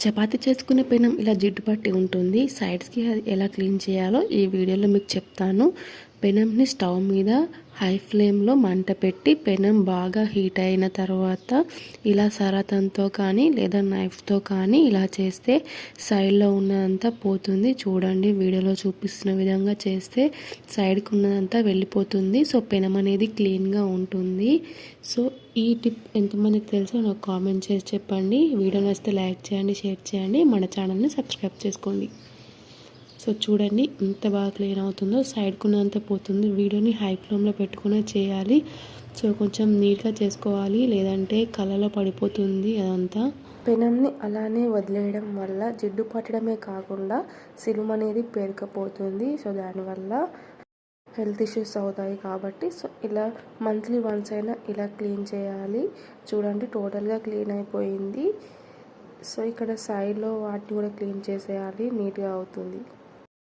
చపాతీ చేసుకునే పెనం ఇలా జిడ్డు పట్టి ఉంటుంది. సైడ్స్కి అది ఎలా క్లీన్ చేయాలో ఈ వీడియోలో మీకు చెప్తాను. పెనంని స్టవ్ మీద హై ఫ్లేమ్లో మంట పెట్టి పెనం బాగా హీట్ అయిన తర్వాత ఇలా సరాతంతో కానీ లేదా నైఫ్తో కానీ ఇలా చేస్తే సైడ్లో ఉన్నదంతా పోతుంది. చూడండి, వీడియోలో చూపిస్తున్న విధంగా చేస్తే సైడ్కి ఉన్నదంతా వెళ్ళిపోతుంది. సో పెనం అనేది క్లీన్గా ఉంటుంది. సో ఈ టిప్ ఎంతమందికి తెలుసో నాకు కామెంట్ చేసి చెప్పండి. వీడియో నచ్చితే లైక్ చేయండి, షేర్ చేయండి, మన ఛానల్ని సబ్స్క్రైబ్ చేసుకోండి. సో చూడండి ఎంత బాగా క్లీన్ అవుతుందో, సైడ్కి ఉన్నంత పోతుంది. వీడియోని హై ఫ్లేమ్లో పెట్టుకునే చేయాలి. సో కొంచెం నీట్గా చేసుకోవాలి, లేదంటే కళ్ళలో పడిపోతుంది అదంతా. పెనంని అలానే వదిలేయడం వల్ల జిడ్డు పట్టడమే కాకుండా సిలుమ అనేది పేరుకపోతుంది. సో దానివల్ల హెల్త్ ఇష్యూస్ అవుతాయి. కాబట్టి సో ఇలా మంత్లీ వన్స్ అయినా ఇలా క్లీన్ చేయాలి. చూడండి టోటల్గా క్లీన్ అయిపోయింది. సో ఇక్కడ సైడ్లో వాటిని కూడా క్లీన్ చేసేయాలి, నీట్గా అవుతుంది.